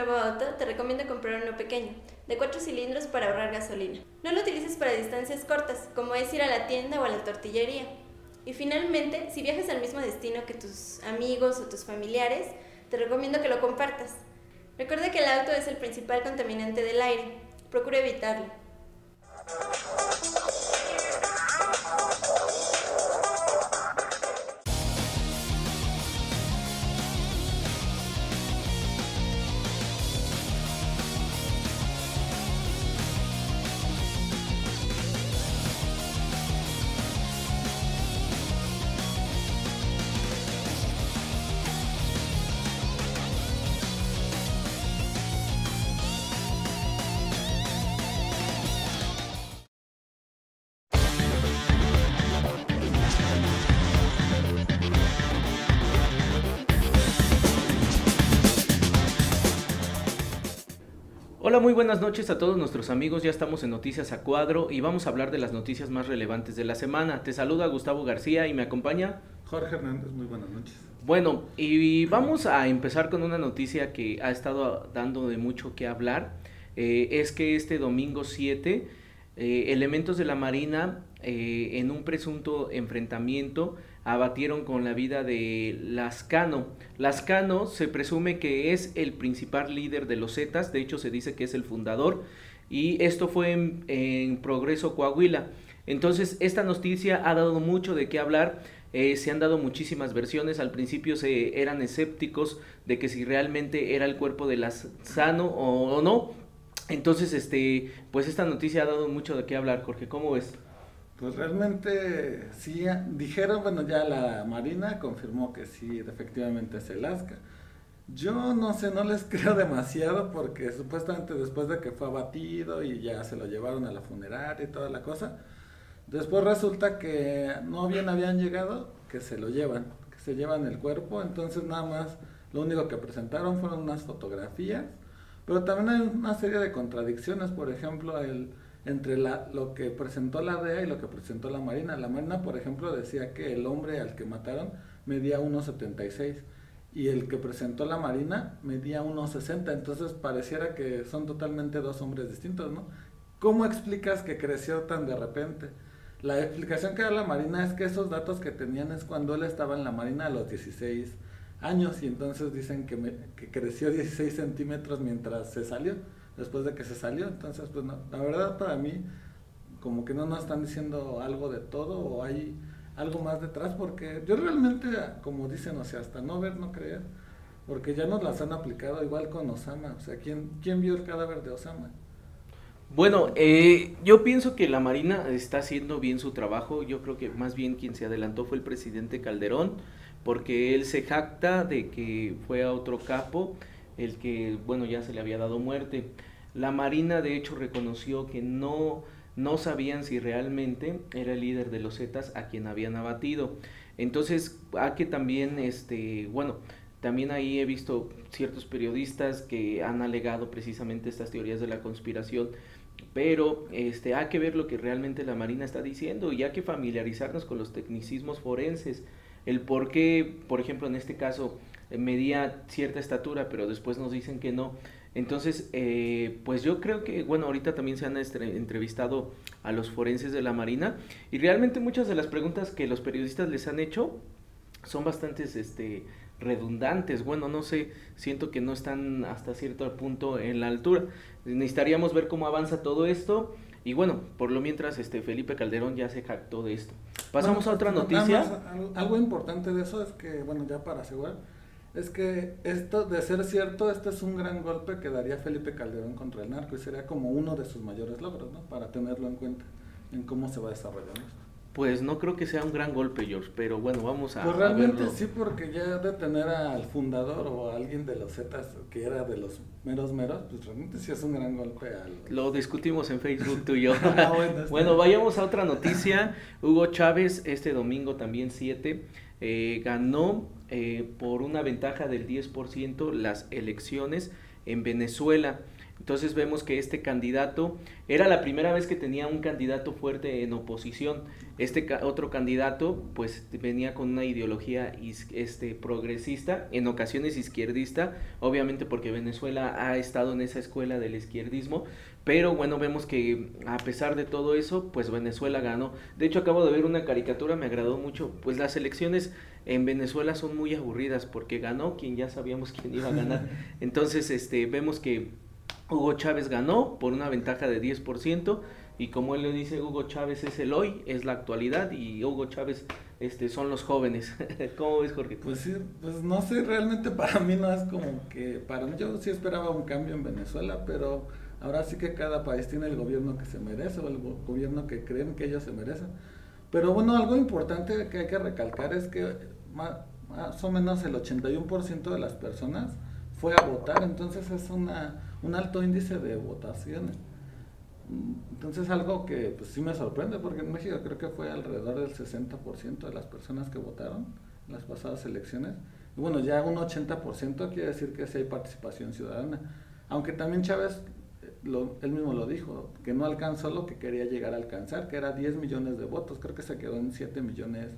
nuevo auto, te recomiendo comprar uno pequeño, de 4 cilindros para ahorrar gasolina. No lo utilices para distancias cortas, como es ir a la tienda o a la tortillería. Y finalmente, si viajas al mismo destino que tus amigos o tus familiares, te recomiendo que lo compartas. Recuerda que el auto es el principal contaminante del aire. Procura evitarlo. Hola, muy buenas noches a todos nuestros amigos, ya estamos en Noticias a Cuadro y vamos a hablar de las noticias más relevantes de la semana. Te saluda Gustavo García y me acompaña Jorge Hernández, muy buenas noches. Bueno, y vamos a empezar con una noticia que ha estado dando de mucho que hablar. Es que este domingo 7, elementos de la Marina en un presunto enfrentamiento abatieron con la vida de Lascano. Lascano se presume que es el principal líder de los Zetas, de hecho se dice que es el fundador, y esto fue en Progreso, Coahuila. Entonces esta noticia ha dado mucho de qué hablar. Se han dado muchísimas versiones. Al principio se eran escépticos de que si realmente era el cuerpo de Lascano o no. Entonces pues esta noticia ha dado mucho de qué hablar. Jorge, ¿cómo ves? Pues realmente sí, dijeron, bueno, ya la Marina confirmó que sí, efectivamente es el Lasca. Yo no sé, no les creo demasiado porque supuestamente después de que fue abatido y ya se lo llevaron a la funeraria y toda la cosa, después resulta que no bien habían llegado, que se lo llevan, que se llevan el cuerpo. Entonces nada más lo único que presentaron fueron unas fotografías, pero también hay una serie de contradicciones. Por ejemplo, entre lo que presentó la DEA y lo que presentó la Marina. La Marina, por ejemplo, decía que el hombre al que mataron medía 1,76 y el que presentó la Marina medía 1,60, entonces pareciera que son totalmente dos hombres distintos, ¿no? ¿Cómo explicas que creció tan de repente? La explicación que da la Marina es que esos datos que tenían es cuando él estaba en la Marina a los 16 años y entonces dicen que creció 16 centímetros mientras se salió, después de que se salió. Entonces pues no, la verdad para mí como que no nos están diciendo algo de todo o hay algo más detrás, porque yo realmente, como dicen, o sea, hasta no ver, no creer, porque ya nos las han aplicado igual con Osama. O sea, ¿quién vio el cadáver de Osama? Bueno, yo pienso que la Marina está haciendo bien su trabajo. Yo creo que más bien quien se adelantó fue el presidente Calderón, porque él se jacta de que fue a otro capo el que, bueno, ya se le había dado muerte. La Marina de hecho reconoció que no sabían si realmente era el líder de los Zetas a quien habían abatido. Entonces, hay que también, bueno, también ahí he visto ciertos periodistas que han alegado precisamente estas teorías de la conspiración, pero hay que ver lo que realmente la Marina está diciendo y hay que familiarizarnos con los tecnicismos forenses. El por qué, por ejemplo, en este caso medía cierta estatura, pero después nos dicen que no. Entonces, pues yo creo que, bueno, ahorita también se han entrevistado a los forenses de la Marina y realmente muchas de las preguntas que los periodistas les han hecho son bastantes redundantes. Bueno, no sé, siento que no están hasta cierto punto en la altura. Necesitaríamos ver cómo avanza todo esto y bueno, por lo mientras Felipe Calderón ya se jactó de esto. Pasamos a otra noticia. Algo importante de eso es que, bueno, ya para asegurar, es que esto, de ser cierto, este es un gran golpe que daría Felipe Calderón contra el narco y sería como uno de sus mayores logros, ¿no? Para tenerlo en cuenta en cómo se va desarrollando esto. Pues no creo que sea un gran golpe, George, pero bueno, vamos a Pues realmente verlo. sí, porque ya detener al fundador o a alguien de los Zetas que era de los meros, pues realmente sí es un gran golpe a los... Lo discutimos en Facebook tú y yo. Bueno, bueno, vayamos a otra noticia. Hugo Chávez este domingo también 7 ganó por una ventaja del 10% las elecciones en Venezuela. Entonces vemos que este candidato era la primera vez que tenía un candidato fuerte en oposición. Otro candidato pues venía con una ideología progresista, en ocasiones izquierdista, obviamente porque Venezuela ha estado en esa escuela del izquierdismo, pero bueno, vemos que a pesar de todo eso, pues Venezuela ganó. De hecho, acabo de ver una caricatura, me agradó mucho, pues las elecciones en Venezuela son muy aburridas porque ganó quien ya sabíamos quién iba a ganar. Entonces, vemos que Hugo Chávez ganó por una ventaja de 10%, y como él le dice, Hugo Chávez es el hoy, es la actualidad, y Hugo Chávez son los jóvenes. ¿Cómo ves, Jorge? Pues sí, pues no sé, realmente para mí no es como que, para mí yo sí esperaba un cambio en Venezuela, pero ahora sí que cada país tiene el gobierno que se merece, o el gobierno que creen que ellos se merecen. Pero bueno, algo importante que hay que recalcar es que más o menos el 81% de las personas fue a votar, entonces es un alto índice de votaciones. Entonces algo que pues sí me sorprende, porque en México creo que fue alrededor del 60% de las personas que votaron en las pasadas elecciones. Y bueno, ya un 80% quiere decir que sí hay participación ciudadana. Aunque también Chávez, él mismo lo dijo, que no alcanzó lo que quería llegar a alcanzar, que era 10 millones de votos, creo que se quedó en 7 millones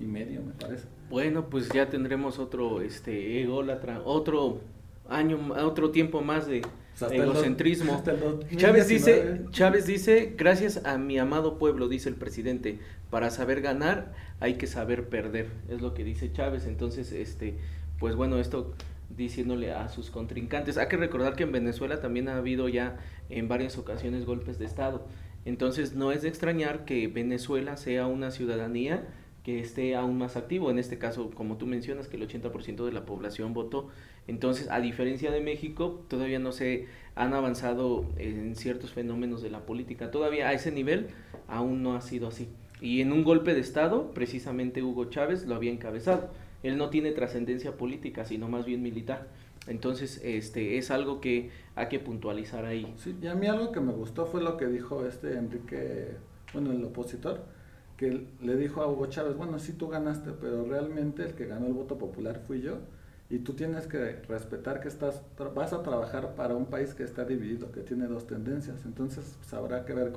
y medio, me parece. Bueno, pues ya tendremos otro ególatra, otro año, otro tiempo más de egocentrismo. Chávez dice, gracias a mi amado pueblo, dice el presidente, para saber ganar hay que saber perder, es lo que dice Chávez. Entonces, pues bueno, esto diciéndole a sus contrincantes. Hay que recordar que en Venezuela también ha habido ya en varias ocasiones golpes de estado. Entonces no es de extrañar que Venezuela sea una ciudadanía que esté aún más activo, en este caso, como tú mencionas, que el 80% de la población votó. Entonces, a diferencia de México, todavía no se han avanzado en ciertos fenómenos de la política, todavía a ese nivel aún no ha sido así. Y en un golpe de estado, precisamente Hugo Chávez lo había encabezado. Él no tiene trascendencia política, sino más bien militar. Entonces, es algo que hay que puntualizar ahí. Sí, y a mí algo que me gustó fue lo que dijo Enrique, bueno, el opositor, que le dijo a Hugo Chávez, bueno, sí tú ganaste, pero realmente el que ganó el voto popular fui yo, y tú tienes que respetar que vas a trabajar para un país que está dividido, que tiene dos tendencias. Entonces pues, habrá que ver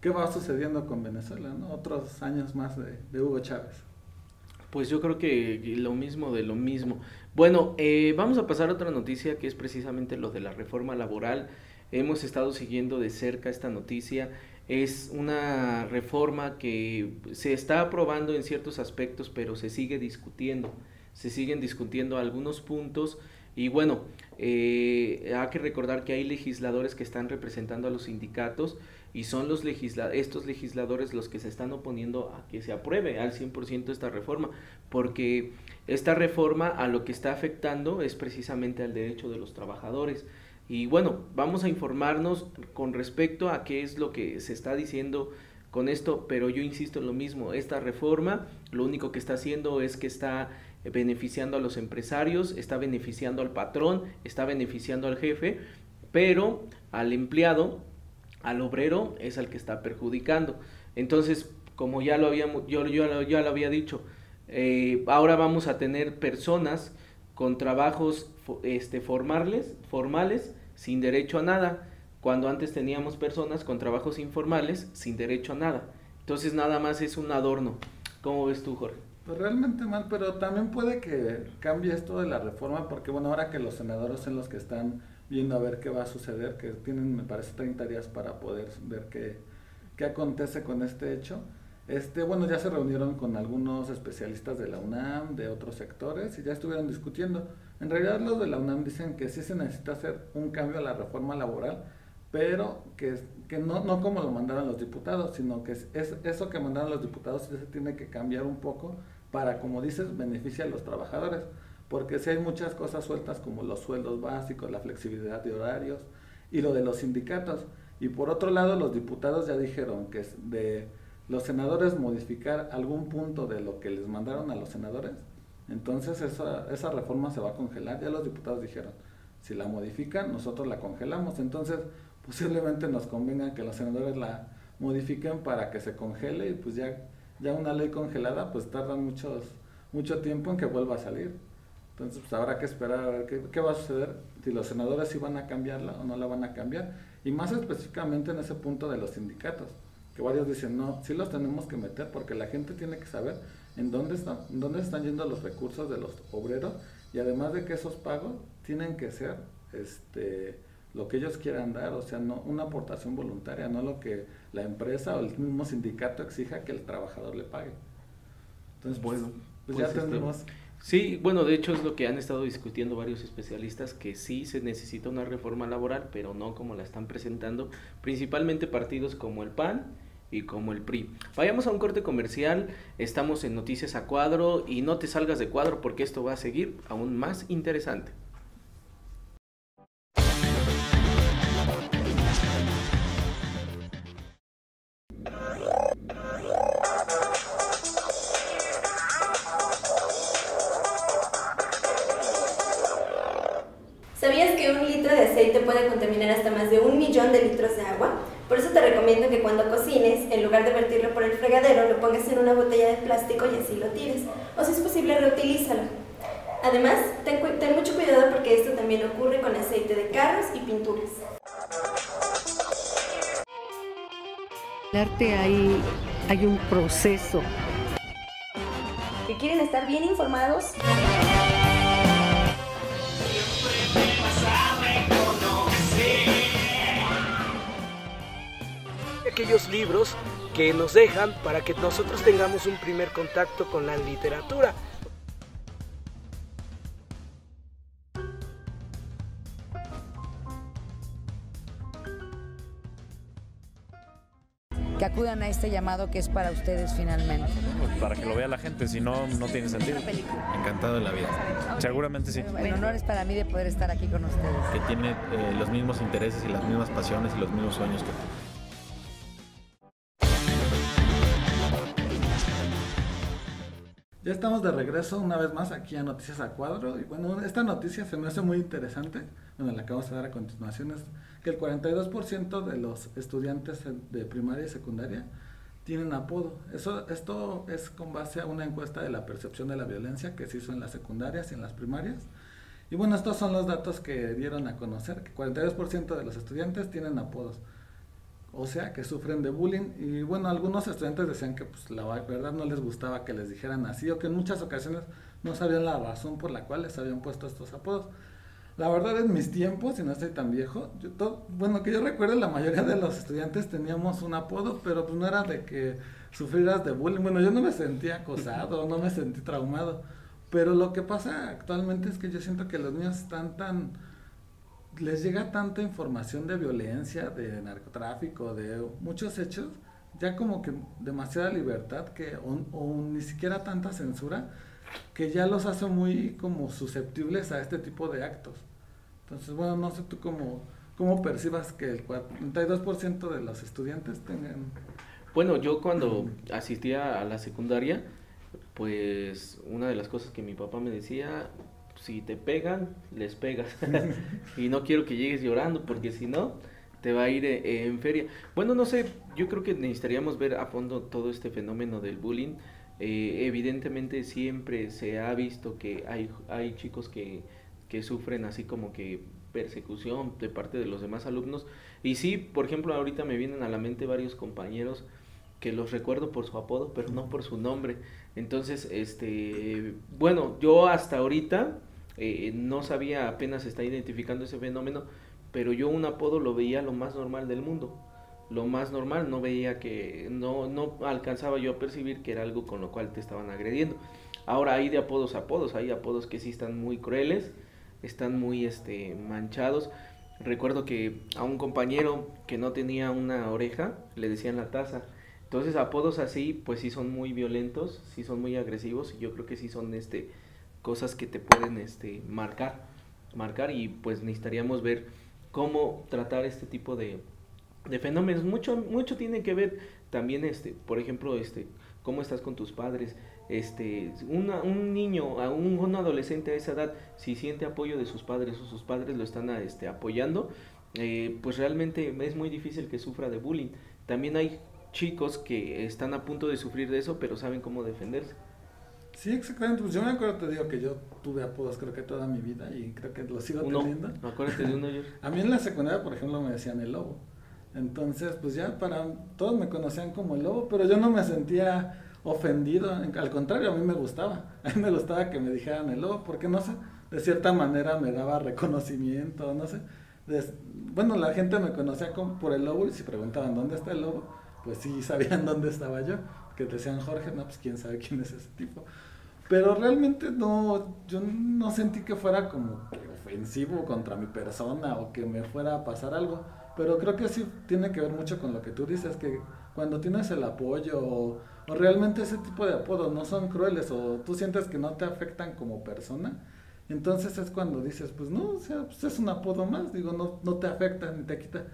qué va sucediendo con Venezuela, ¿no? Otros años más de Hugo Chávez. Pues yo creo que lo mismo de lo mismo. Bueno, vamos a pasar a otra noticia, que es precisamente lo de la reforma laboral. Hemos estado siguiendo de cerca esta noticia. Es una reforma que se está aprobando en ciertos aspectos, pero se siguen discutiendo algunos puntos. Y bueno, hay que recordar que hay legisladores que están representando a los sindicatos, y son estos legisladores los que se están oponiendo a que se apruebe al 100% esta reforma, porque esta reforma a lo que está afectando es precisamente al derecho de los trabajadores. Y bueno, vamos a informarnos con respecto a qué es lo que se está diciendo con esto, pero yo insisto en lo mismo, esta reforma lo único que está haciendo es que está beneficiando a los empresarios, está beneficiando al patrón, está beneficiando al jefe, pero al empleado, al obrero, es al que está perjudicando. Entonces, como ya lo había dicho, ahora vamos a tener personas con trabajos formales sin derecho a nada, cuando antes teníamos personas con trabajos informales sin derecho a nada. Entonces nada más es un adorno. ¿Cómo ves tú, Jorge? Pues realmente mal, pero también puede que cambie esto de la reforma, porque bueno, ahora que los senadores son los que están viendo a ver qué va a suceder, que tienen, me parece, 30 días para poder ver qué acontece con este hecho. Bueno, ya se reunieron con algunos especialistas de la UNAM, de otros sectores, y ya estuvieron discutiendo. En realidad los de la UNAM dicen que sí se necesita hacer un cambio a la reforma laboral, pero que no como lo mandaron los diputados, sino que eso que mandaron los diputados sí se tiene que cambiar un poco para, como dices, beneficiar a los trabajadores. Porque si hay muchas cosas sueltas como los sueldos básicos, la flexibilidad de horarios y lo de los sindicatos. Y por otro lado, los diputados ya dijeron que de los senadores modificar algún punto de lo que les mandaron a los senadores, entonces esa reforma se va a congelar. Ya los diputados dijeron, si la modifican, nosotros la congelamos. Entonces posiblemente nos convenga que los senadores la modifiquen para que se congele, y pues ya una ley congelada pues tarda mucho tiempo en que vuelva a salir. Entonces, pues habrá que esperar a ver qué va a suceder, si los senadores sí van a cambiarla o no la van a cambiar, y más específicamente en ese punto de los sindicatos, que varios dicen, no, sí los tenemos que meter porque la gente tiene que saber en dónde están yendo los recursos de los obreros, y además de que esos pagos tienen que ser lo que ellos quieran dar, o sea, no una aportación voluntaria, no lo que la empresa o el mismo sindicato exija que el trabajador le pague. Entonces, bueno, pues ya tendremos... Sí, bueno, de hecho es lo que han estado discutiendo varios especialistas, que sí se necesita una reforma laboral, pero no como la están presentando, principalmente partidos como el PAN y como el PRI. Vayamos a un corte comercial, estamos en Noticias a Cuadro y no te salgas de cuadro porque esto va a seguir aún más interesante. ¿Sabías que 1 litro de aceite puede contaminar hasta más de 1 millón de litros de agua? Por eso te recomiendo que cuando cocines, en lugar de vertirlo por el fregadero, lo pongas en una botella de plástico y así lo tires. O si es posible, reutilízalo. Además, ten mucho cuidado porque esto también ocurre con aceite de carros y pinturas. En el arte hay un proceso. ¿Que quieren estar bien informados? Aquellos libros que nos dejan para que nosotros tengamos un primer contacto con la literatura. Que acudan a este llamado que es para ustedes finalmente. Para que lo vea la gente, si no, no tiene sentido. Encantado de la vida. Seguramente sí. El honor es para mí de poder estar aquí con ustedes. Que tiene los mismos intereses y las mismas pasiones y los mismos sueños que tú. Ya estamos de regreso una vez más aquí a Noticias a Cuadro, y bueno, esta noticia se me hace muy interesante, bueno, la que vamos a dar a continuación es que el 42% de los estudiantes de primaria y secundaria tienen apodo. Esto es con base a una encuesta de la percepción de la violencia que se hizo en las secundarias y en las primarias, y bueno, estos son los datos que dieron a conocer, que 42% de los estudiantes tienen apodos. O sea, que sufren de bullying, y bueno, algunos estudiantes decían que pues la verdad no les gustaba que les dijeran así, o que en muchas ocasiones no sabían la razón por la cual les habían puesto estos apodos. La verdad, en mis tiempos, y no estoy tan viejo, que yo recuerde, la mayoría de los estudiantes teníamos un apodo, pero pues no era de que sufrieras de bullying. Bueno, yo no me sentía acosado, no me sentí traumado, pero lo que pasa actualmente es que yo siento que los niños les llega tanta información de violencia, de narcotráfico, de muchos hechos, ya como que demasiada libertad o ni siquiera tanta censura, que ya los hace muy como susceptibles a este tipo de actos. Entonces, bueno, no sé tú cómo percibas que el 42% de los estudiantes tengan... Bueno, yo cuando asistía a la secundaria, pues una de las cosas que mi papá me decía, si te pegan, les pegas. Y no quiero que llegues llorando, porque si no, te va a ir en feria. Bueno, no sé, yo creo que necesitaríamos ver a fondo todo este fenómeno del bullying. Evidentemente siempre se ha visto que hay chicos que sufren así como que persecución de parte de los demás alumnos. Y sí, por ejemplo, ahorita me vienen a la mente varios compañeros que los recuerdo por su apodo, pero no por su nombre. Entonces, bueno, yo hasta ahorita no sabía, apenas se está identificando ese fenómeno, pero yo un apodo lo veía lo más normal del mundo. Lo más normal, no veía que, no alcanzaba yo a percibir que era algo con lo cual te estaban agrediendo. Ahora hay de apodos a apodos, hay apodos que sí están muy crueles, están muy manchados. Recuerdo que a un compañero que no tenía una oreja le decían la taza. Entonces apodos así pues sí son muy violentos, sí son muy agresivos, y yo creo que sí son cosas que te pueden marcar, y pues necesitaríamos ver cómo tratar este tipo de fenómenos. Mucho tiene que ver también por ejemplo, cómo estás con tus padres. Un niño, un adolescente a esa edad, si siente apoyo de sus padres o sus padres lo están apoyando, pues realmente es muy difícil que sufra de bullying. También hay chicos que están a punto de sufrir de eso, pero saben cómo defenderse. Sí, exactamente. Pues yo me acuerdo, te digo que yo tuve apodos creo que toda mi vida y creo que lo sigo teniendo. Acuérdate de uno, yo. A mí en la secundaria, por ejemplo, me decían el lobo. Entonces, pues ya todos me conocían como el lobo, pero yo no me sentía ofendido, al contrario, a mí me gustaba. A mí me gustaba que me dijeran el lobo, porque no sé, de cierta manera me daba reconocimiento, no sé. Bueno, la gente me conocía por el lobo y si preguntaban dónde está el lobo, pues sí sabían dónde estaba yo. Que decían Jorge, no, pues quién sabe quién es ese tipo. Pero realmente no, yo no sentí que fuera como que ofensivo contra mi persona o que me fuera a pasar algo. Pero creo que sí tiene que ver mucho con lo que tú dices, que cuando tienes el apoyo o realmente ese tipo de apodos no son crueles o tú sientes que no te afectan como persona, entonces es cuando dices, pues no, o sea, pues es un apodo más, digo, no te afecta ni te quita.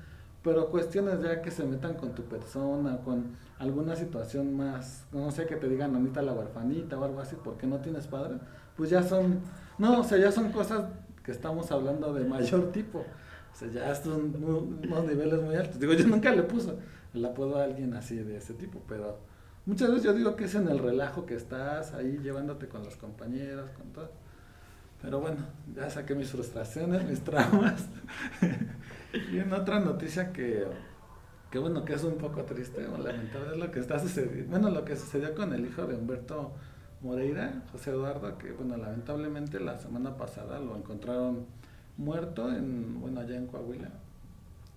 Pero cuestiones ya que se metan con tu persona, con alguna situación más, no sé, que te digan Anita la huerfanita o algo así, porque no tienes padre, pues ya son, no, o sea, ya son cosas que estamos hablando de mayor tipo, o sea, ya son unos niveles muy altos. Digo, yo nunca le puse el apodo a alguien así de ese tipo, pero muchas veces yo digo que es en el relajo que estás ahí llevándote con los compañeros, con todo. Pero bueno, ya saqué mis frustraciones, mis traumas. Y en otra noticia que bueno, que es un poco triste o lamentable es lo que está sucediendo. Bueno, lo que sucedió con el hijo de Humberto Moreira, José Eduardo, que bueno, lamentablemente la semana pasada lo encontraron muerto allá en Coahuila.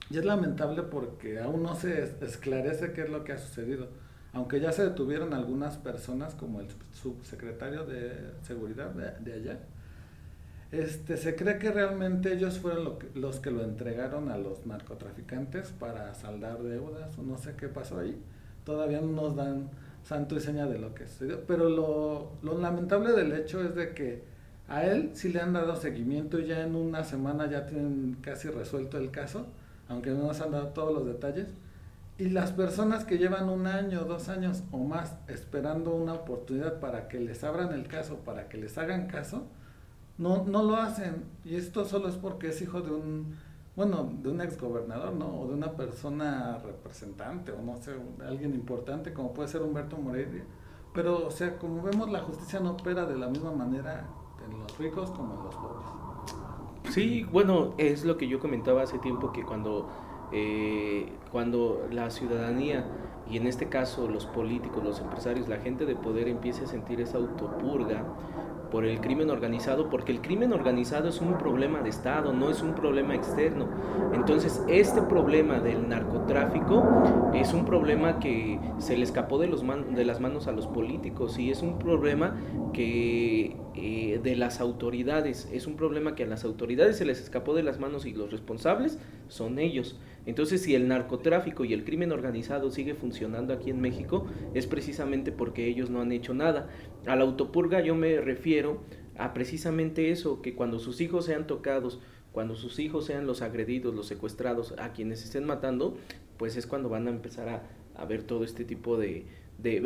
Y es lamentable porque aún no se esclarece qué es lo que ha sucedido. Aunque ya se detuvieron algunas personas, como el subsecretario de Seguridad de allá, se cree que realmente ellos fueron los que lo entregaron a los narcotraficantes para saldar deudas, o no sé qué pasó ahí. Todavía no nos dan santo y seña de lo que sucedió, pero lo lamentable del hecho es de que a él sí le han dado seguimiento y ya en una semana ya tienen casi resuelto el caso, aunque no nos han dado todos los detalles. Y las personas que llevan 1 año, 2 años o más esperando una oportunidad para que les abran el caso, para que les hagan caso, no lo hacen. Y esto solo es porque es hijo de un exgobernador, ¿no? O de una persona representante, o no sé, de alguien importante, como puede ser Humberto Moreira. Pero, o sea, como vemos, la justicia no opera de la misma manera en los ricos como en los pobres. Sí, bueno, es lo que yo comentaba hace tiempo, que cuando la ciudadanía, y en este caso los políticos, los empresarios, la gente de poder empiece a sentir esa autopurga por el crimen organizado, porque el crimen organizado es un problema de Estado, no es un problema externo. Entonces, este problema del narcotráfico es un problema que se le escapó de las manos a los políticos, y es un problema que de las autoridades, es un problema que a las autoridades se les escapó de las manos y los responsables son ellos. Entonces, si el narcotráfico y el crimen organizado sigue funcionando aquí en México, es precisamente porque ellos no han hecho nada. A la autopurga yo me refiero a precisamente eso, que cuando sus hijos sean tocados, cuando sus hijos sean los agredidos, los secuestrados, a quienes estén matando, pues es cuando van a empezar a ver todo este tipo de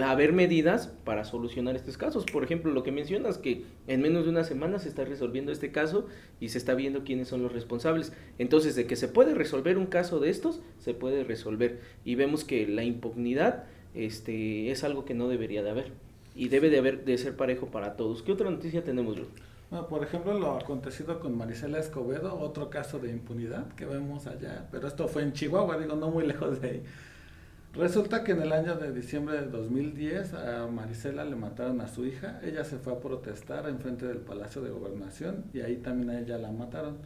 haber medidas para solucionar estos casos. Por ejemplo, lo que mencionas, que en menos de una semana se está resolviendo este caso y se está viendo quiénes son los responsables. Entonces, de que se puede resolver un caso de estos, se puede resolver. Y vemos que la impunidad es algo que no debería de haber. Y debe de ser parejo para todos. ¿Qué otra noticia tenemos, Luis? Bueno, por ejemplo, lo acontecido con Marisela Escobedo, otro caso de impunidad que vemos allá, pero esto fue en Chihuahua, digo, no muy lejos de ahí. Resulta que en el año de diciembre de 2010 a Marisela le mataron a su hija. Ella se fue a protestar enfrente del Palacio de Gobernación y ahí también a ella la mataron.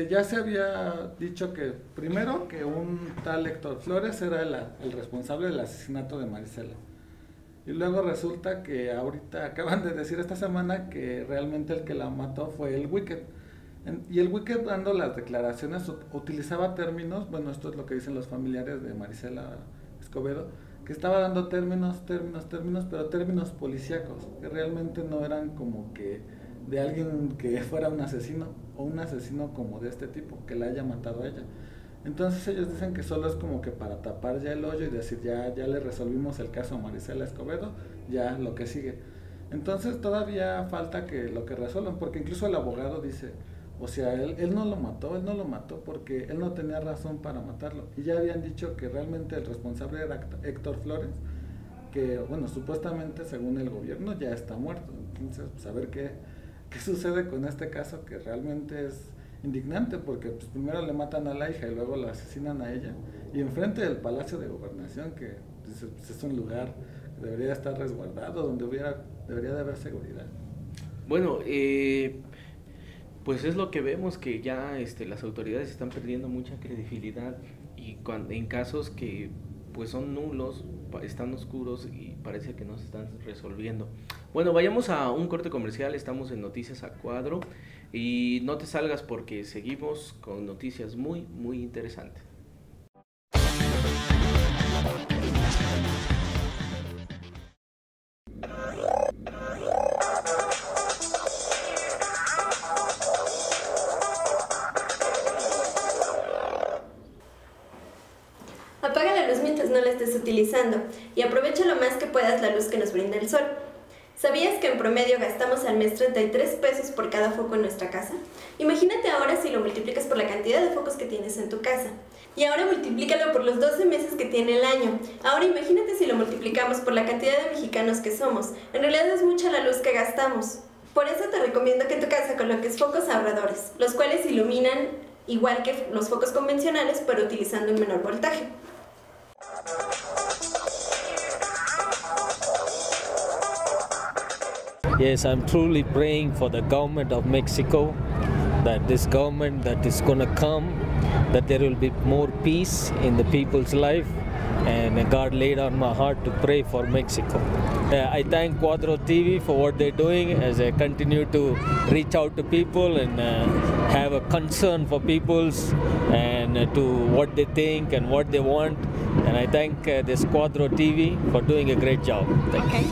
Ya se había dicho que primero que un tal Héctor Flores era el responsable del asesinato de Marisela. Y luego resulta que ahorita acaban de decir esta semana que realmente el que la mató fue el Wicked. Y el Wicked, dando las declaraciones, utilizaba términos, bueno, esto es lo que dicen los familiares de Marisela Escobedo, que estaba dando términos, pero términos policíacos, que realmente no eran como que de alguien que fuera un asesino, o un asesino como de este tipo, que la haya matado a ella. Entonces ellos dicen que solo es como que para tapar ya el hoyo y decir ya le resolvimos el caso a Marisela Escobedo, ya lo que sigue. Entonces todavía falta que lo que resuelvan, porque incluso el abogado dice, o sea, él no lo mató porque él no tenía razón para matarlo. Y ya habían dicho que realmente el responsable era Héctor Flores, que, bueno, supuestamente según el gobierno ya está muerto. Entonces, pues a ver qué sucede con este caso, que realmente es indignante, porque pues primero le matan a la hija y luego la asesinan a ella, y enfrente del Palacio de Gobernación, que pues, es un lugar que debería estar resguardado, donde debería de haber seguridad. Bueno, pues es lo que vemos, que ya las autoridades están perdiendo mucha credibilidad, y en casos que pues son nulos, están oscuros y parece que no se están resolviendo. Bueno, vayamos a un corte comercial, estamos en Noticias a Cuadro y no te salgas porque seguimos con noticias muy, muy interesantes. Apaga la luz mientras no la estés utilizando y aprovecha lo más que puedas la luz que nos brinda el sol. ¿Sabías que en promedio gastamos al mes 33 pesos por cada foco en nuestra casa? Imagínate ahora si lo multiplicas por la cantidad de focos que tienes en tu casa. Y ahora multiplícalo por los 12 meses que tiene el año. Ahora imagínate si lo multiplicamos por la cantidad de mexicanos que somos. En realidad es mucha la luz que gastamos. Por eso te recomiendo que en tu casa coloques focos ahorradores, los cuales iluminan igual que los focos convencionales, pero utilizando un menor voltaje. Yes, I'm truly praying for the government of Mexico, that this government that is going to come, that there will be more peace in the people's life, and God laid on my heart to pray for Mexico. I thank Cuadro TV for what they're doing as I continue to reach out to people and have a concern for people's and to what they think and what they want. And I thank this Cuadro TV for doing a great job. Thank you.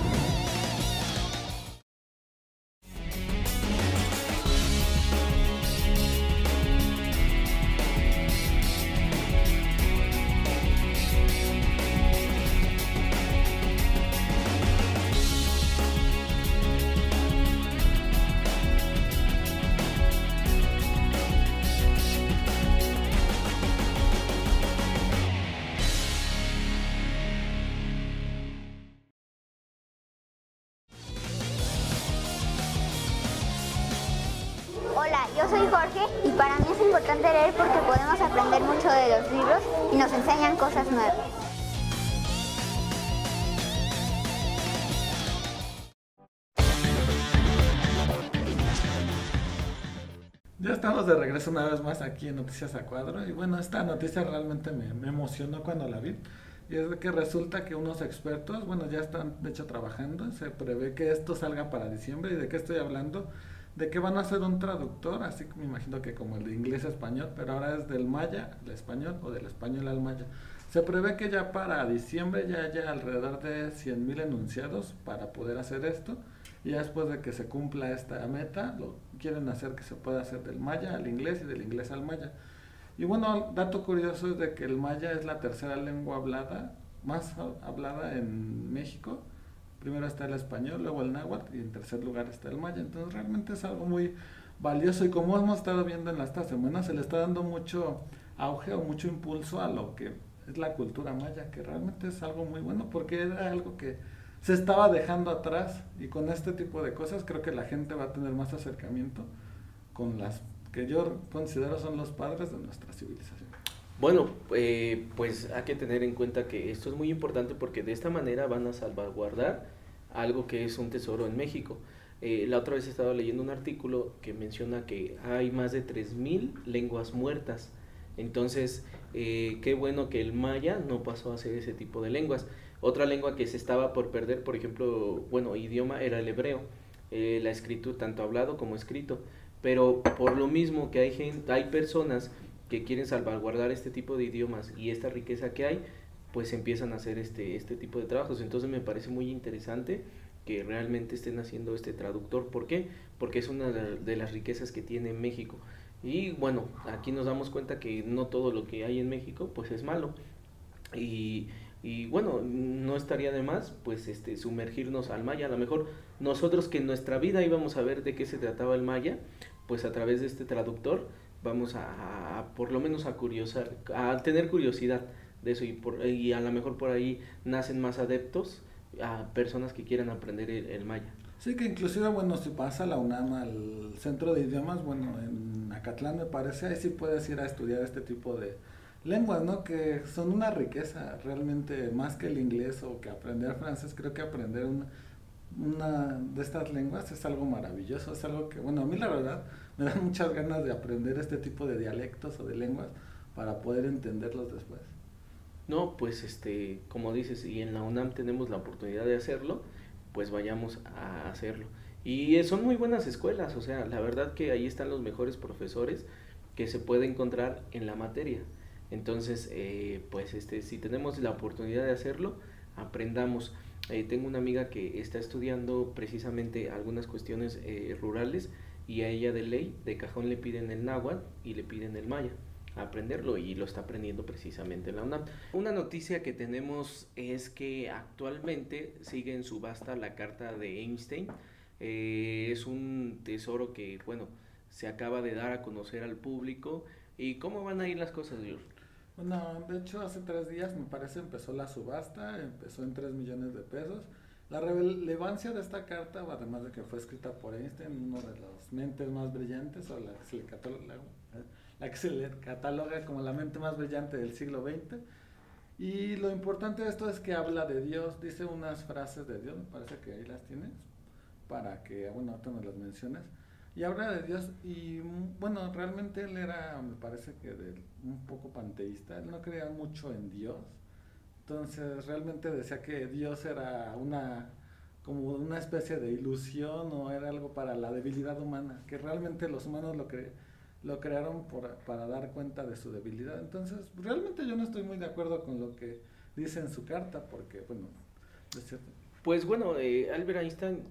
Hola, yo soy Jorge y para mí es importante leer porque podemos aprender mucho de los libros y nos enseñan cosas nuevas. Ya estamos de regreso una vez más aquí en Noticias a Cuadro, y bueno, esta noticia realmente me emocionó cuando la vi, y es de que resulta que unos expertos, bueno, ya están de hecho trabajando, se prevé que esto salga para diciembre. ¿Y de qué estoy hablando? De que van a hacer un traductor, así que me imagino que como el de inglés a español, pero ahora es del maya al español o del español al maya. Se prevé que ya para diciembre ya haya alrededor de 100,000 enunciados para poder hacer esto, y ya después de que se cumpla esta meta, lo quieren hacer que se pueda hacer del maya al inglés y del inglés al maya. Y bueno, dato curioso es de que el maya es la tercera lengua hablada, más hablada en México. Primero está el español, luego el náhuatl y en tercer lugar está el maya. Entonces realmente es algo muy valioso, y como hemos estado viendo en estas semanas, se le está dando mucho auge o mucho impulso a lo que es la cultura maya, que realmente es algo muy bueno porque era algo que se estaba dejando atrás, y con este tipo de cosas creo que la gente va a tener más acercamiento con las que yo considero son los padres de nuestra civilización. Bueno, pues hay que tener en cuenta que esto es muy importante porque de esta manera van a salvaguardar algo que es un tesoro en México. La otra vez he estado leyendo un artículo que menciona que hay más de 3,000 lenguas muertas. Entonces, qué bueno que el maya no pasó a ser ese tipo de lenguas. Otra lengua que se estaba por perder, por ejemplo, bueno, idioma, era el hebreo, la escritura, tanto hablado como escrito. Pero por lo mismo que hay personas que quieren salvaguardar este tipo de idiomas y esta riqueza que hay, pues empiezan a hacer este tipo de trabajos. Entonces me parece muy interesante que realmente estén haciendo este traductor. ¿Por qué? Porque es una de las riquezas que tiene México. Y bueno, aquí nos damos cuenta que no todo lo que hay en México pues es malo. Y bueno, no estaría de más pues sumergirnos al maya. A lo mejor nosotros que en nuestra vida íbamos a ver de qué se trataba el maya, pues a través de este traductor vamos a por lo menos a tener curiosidad de eso, y a lo mejor por ahí nacen más adeptos a personas que quieran aprender el maya. Sí, que inclusive, bueno, si pasa la UNAM al centro de idiomas, bueno, en Acatlán me parece, ahí sí puedes ir a estudiar este tipo de lenguas, ¿no? Que son una riqueza, realmente, más que el inglés o que aprender francés. Creo que aprender una de estas lenguas es algo maravilloso, es algo que, bueno, a mí la verdad me dan muchas ganas de aprender este tipo de dialectos o de lenguas para poder entenderlos después. No, pues como dices, y en la UNAM tenemos la oportunidad de hacerlo, pues vayamos a hacerlo. Y son muy buenas escuelas, o sea, la verdad que ahí están los mejores profesores que se puede encontrar en la materia. Entonces, pues si tenemos la oportunidad de hacerlo, aprendamos. Tengo una amiga que está estudiando precisamente algunas cuestiones rurales, y a ella de ley, de cajón, le piden el náhuatl y le piden el maya, a aprenderlo, y lo está aprendiendo precisamente en la UNAM. Una noticia que tenemos es que actualmente sigue en subasta la carta de Einstein. Es un tesoro que, bueno, se acaba de dar a conocer al público. ¿Y cómo van a ir las cosas, George? Bueno, de hecho hace 3 días me parece empezó la subasta, empezó en 3 millones de pesos. La relevancia de esta carta, además de que fue escrita por Einstein, uno de las mentes más brillantes, o la que se le cataloga como la mente más brillante del siglo XX. Y lo importante de esto es que habla de Dios, dice unas frases de Dios, me parece que ahí las tienes, para que, bueno, ahorita me las menciones. Y habla de Dios, y bueno, realmente él era, me parece que un poco panteísta, él no creía mucho en Dios. Entonces realmente decía que Dios era como una especie de ilusión, o era algo para la debilidad humana, que realmente los humanos lo crearon para dar cuenta de su debilidad. Entonces realmente yo no estoy muy de acuerdo con lo que dice en su carta, porque bueno, es cierto. Pues bueno, Albert Einstein,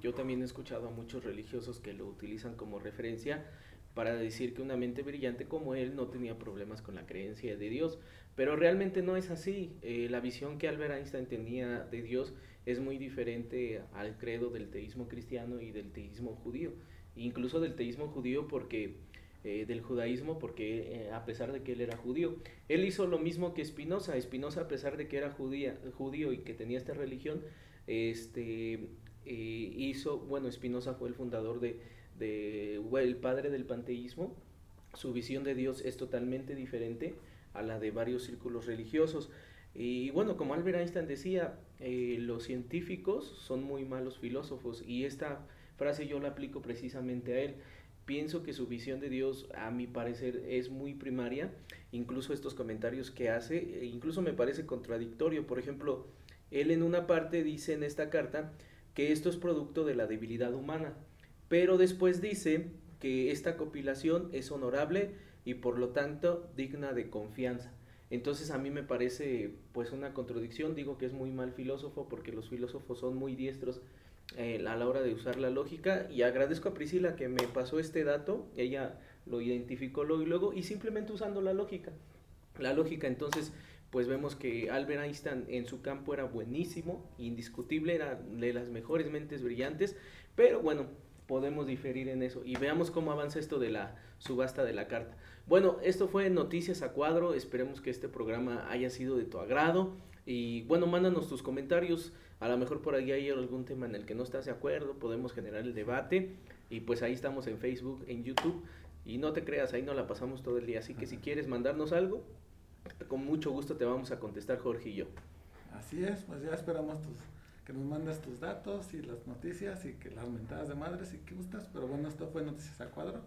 yo también he escuchado a muchos religiosos que lo utilizan como referencia para decir que una mente brillante como él no tenía problemas con la creencia de Dios, pero realmente no es así. La visión que Albert Einstein tenía de Dios es muy diferente al credo del teísmo cristiano y del teísmo judío, incluso del teísmo judío del judaísmo, porque a pesar de que él era judío, él hizo lo mismo que Spinoza. Spinoza, a pesar de que era judío y que tenía esta religión, Spinoza fue el fundador el padre del panteísmo. Su visión de Dios es totalmente diferente a la de varios círculos religiosos. Y bueno, como Albert Einstein decía, los científicos son muy malos filósofos, y esta frase yo la aplico precisamente a él. Pienso que su visión de Dios, a mi parecer, es muy primaria. Incluso estos comentarios que hace, incluso me parece contradictorio. Por ejemplo, él en una parte dice en esta carta que esto es producto de la debilidad humana, pero después dice que esta compilación es honorable y por lo tanto digna de confianza. Entonces a mí me parece pues una contradicción. Digo que es muy mal filósofo, porque los filósofos son muy diestros a la hora de usar la lógica, y agradezco a Priscila que me pasó este dato. Ella lo identificó luego y simplemente usando la lógica. Entonces pues vemos que Albert Einstein en su campo era buenísimo, indiscutible, era de las mejores mentes brillantes, pero bueno, podemos diferir en eso, y veamos cómo avanza esto de la subasta de la carta. Bueno, esto fue Noticias a Cuadro. Esperemos que este programa haya sido de tu agrado, y bueno, mándanos tus comentarios. A lo mejor por ahí hay algún tema en el que no estás de acuerdo, podemos generar el debate, y pues ahí estamos en Facebook, en YouTube, y no te creas, ahí no la pasamos todo el día, así que si quieres mandarnos algo, con mucho gusto te vamos a contestar Jorge y yo. Así es, pues ya esperamos que nos mandes tus datos y las noticias, y que las mentadas de madres, si que gustas. Pero bueno, esto fue Noticias a Cuadro.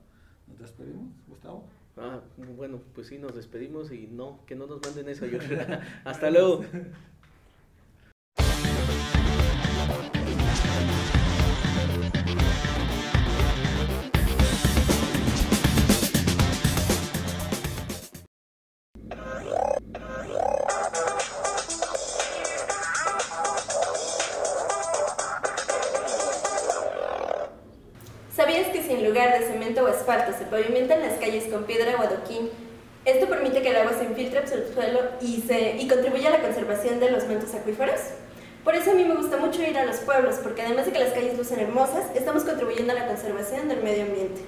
Nos despedimos, Gustavo. Bueno, pues sí, nos despedimos, y que no nos manden eso. Hasta luego. ¿Sabías que si en lugar de cemento o asfalto se pavimentan las calles con piedra o adoquín, esto permite que el agua se infiltre por el suelo y contribuye a la conservación de los mantos acuíferos? Por eso a mí me gusta mucho ir a los pueblos, porque además de que las calles lucen hermosas, estamos contribuyendo a la conservación del medio ambiente.